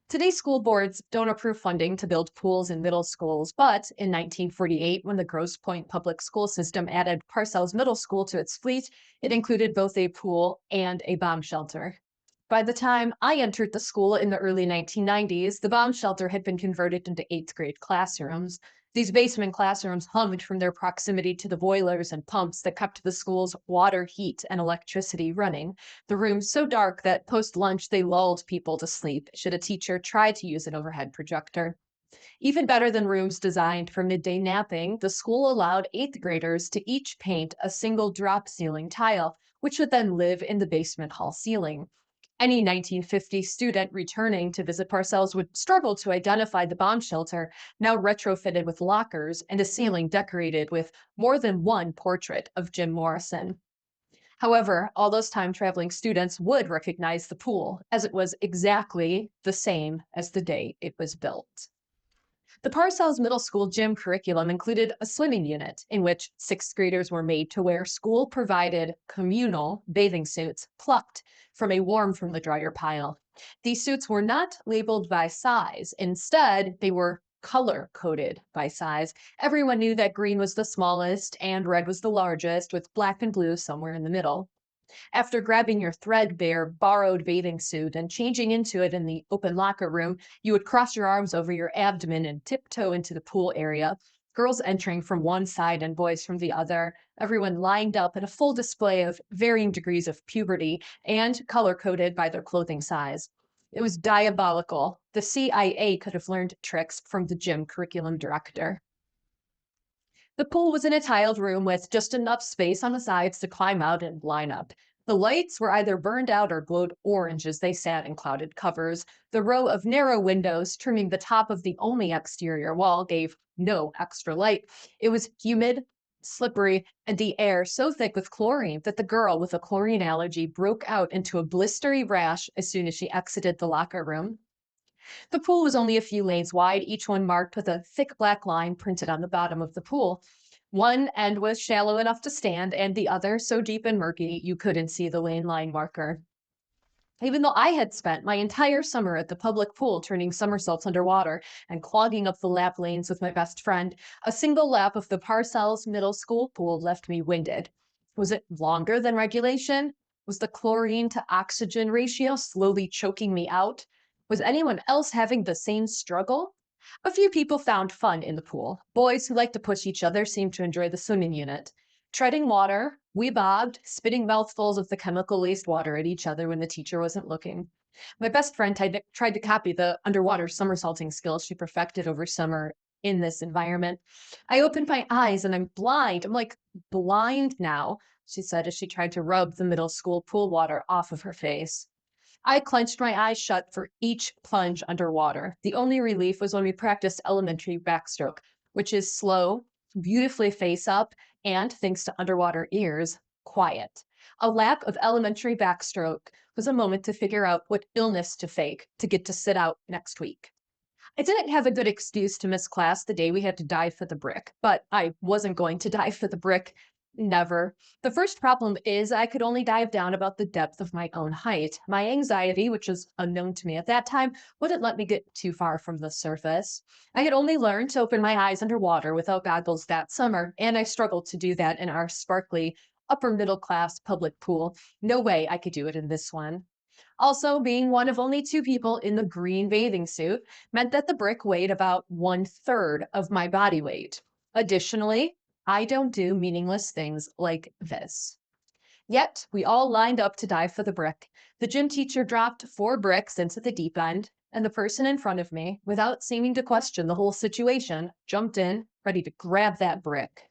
Today's school boards don't approve funding to build pools in middle schools, but in 1948, when the Grosse Pointe public school system added Parcells Middle School to its fleet, it included both a pool and a bomb shelter. By the time I entered the school in the early 1990s, the bomb shelter had been converted into eighth grade classrooms. These basement classrooms hummed from their proximity to the boilers and pumps that kept the school's water, heat, and electricity running. The rooms so dark that post lunch they lulled people to sleep should a teacher try to use an overhead projector. Even better than rooms designed for midday napping, the school allowed eighth graders to each paint a single drop ceiling tile, which would then live in the basement hall ceiling. Any 1950 student returning to visit Parcells would struggle to identify the bomb shelter, now retrofitted with lockers and a ceiling decorated with more than one portrait of Jim Morrison. However, all those time traveling students would recognize the pool, as it was exactly the same as the day it was built. The Parcells Middle School gym curriculum included a swimming unit in which sixth graders were made to wear school provided communal bathing suits plucked from a warm from the dryer pile. These suits were not labeled by size. Instead, they were color coded by size. Everyone knew that green was the smallest and red was the largest, with black and blue somewhere in the middle. After grabbing your threadbare, borrowed bathing suit and changing into it in the open locker room, you would cross your arms over your abdomen and tiptoe into the pool area, girls entering from one side and boys from the other, everyone lined up in a full display of varying degrees of puberty and color coded by their clothing size. It was diabolical. The CIA could have learned tricks from the gym curriculum director. The pool was in a tiled room with just enough space on the sides to climb out and line up. The lights were either burned out or glowed orange as they sat in clouded covers. The row of narrow windows trimming the top of the only exterior wall gave no extra light. It was humid, slippery, and the air so thick with chlorine that the girl with a chlorine allergy broke out into a blistery rash as soon as she exited the locker room. The pool was only a few lanes wide, each one marked with a thick black line printed on the bottom of the pool. One end was shallow enough to stand, and the other so deep and murky you couldn't see the lane line marker. Even though I had spent my entire summer at the public pool turning somersaults underwater and clogging up the lap lanes with my best friend, a single lap of the Parcells Middle School pool left me winded. Was it longer than regulation? Was the chlorine to oxygen ratio slowly choking me out? Was anyone else having the same struggle? A few people found fun in the pool. Boys who liked to push each other seemed to enjoy the swimming unit. Treading water, we bobbed, spitting mouthfuls of the chemical laced water at each other when the teacher wasn't looking. My best friend tried to copy the underwater somersaulting skills she perfected over summer in this environment. I opened my eyes and I'm blind. I'm like blind now, she said as she tried to rub the middle school pool water off of her face. I clenched my eyes shut for each plunge underwater. The only relief was when we practiced elementary backstroke, which is slow, beautifully face up, and thanks to underwater ears, quiet. A lap of elementary backstroke was a moment to figure out what illness to fake to get to sit out next week. I didn't have a good excuse to miss class the day we had to dive for the brick, but I wasn't going to dive for the brick. Never. The first problem is I could only dive down about the depth of my own height. My anxiety, which was unknown to me at that time, wouldn't let me get too far from the surface. I had only learned to open my eyes underwater without goggles that summer, and I struggled to do that in our sparkly upper middle class public pool. No way I could do it in this one. Also, being one of only two people in the green bathing suit meant that the brick weighed about one third of my body weight. Additionally, I don't do meaningless things like this. Yet, we all lined up to dive for the brick. The gym teacher dropped 4 bricks into the deep end, and the person in front of me, without seeming to question the whole situation, jumped in, ready to grab that brick.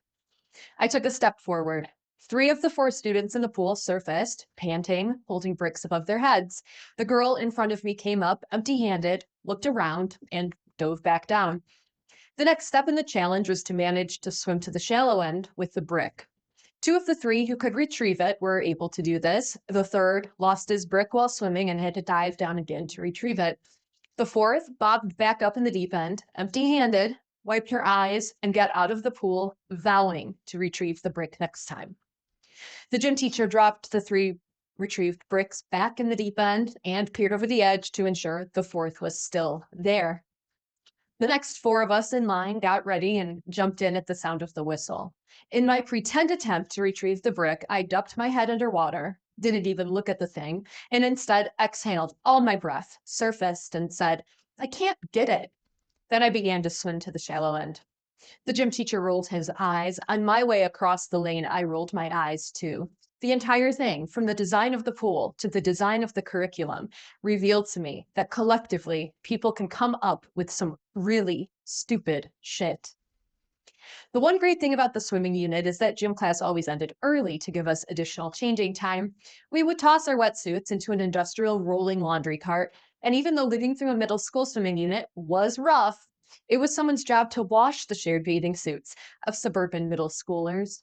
I took a step forward. 3 of the 4 students in the pool surfaced, panting, holding bricks above their heads. The girl in front of me came up, empty handed, looked around, and dove back down. The next step in the challenge was to manage to swim to the shallow end with the brick. 2 of the 3 who could retrieve it were able to do this. The third lost his brick while swimming and had to dive down again to retrieve it. The fourth bobbed back up in the deep end, empty handed, wiped her eyes, and got out of the pool, vowing to retrieve the brick next time. The gym teacher dropped the 3 retrieved bricks back in the deep end, and peered over the edge to ensure the fourth was still there. The next four of us in line got ready and jumped in at the sound of the whistle. In my pretend attempt to retrieve the brick, I ducked my head underwater, didn't even look at the thing, and instead exhaled all my breath, surfaced, and said, "I can't get it." Then I began to swim to the shallow end. The gym teacher rolled his eyes. On my way across the lane, I rolled my eyes too. The entire thing, from the design of the pool to the design of the curriculum, revealed to me that collectively, people can come up with some really stupid shit. The one great thing about the swimming unit is that gym class always ended early to give us additional changing time. We would toss our wetsuits into an industrial rolling laundry cart, and even though living through a middle school swimming unit was rough, it was someone's job to wash the shared bathing suits of suburban middle schoolers.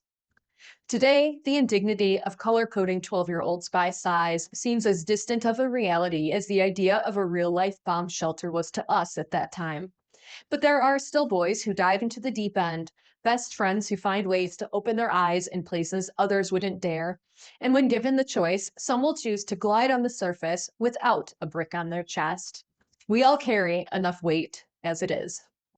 Today, the indignity of color coding 12-year-olds by size seems as distant of a reality as the idea of a real life bomb shelter was to us at that time. But there are still boys who dive into the deep end, best friends who find ways to open their eyes in places others wouldn't dare. And when given the choice, some will choose to glide on the surface without a brick on their chest. We all carry enough weight as it is.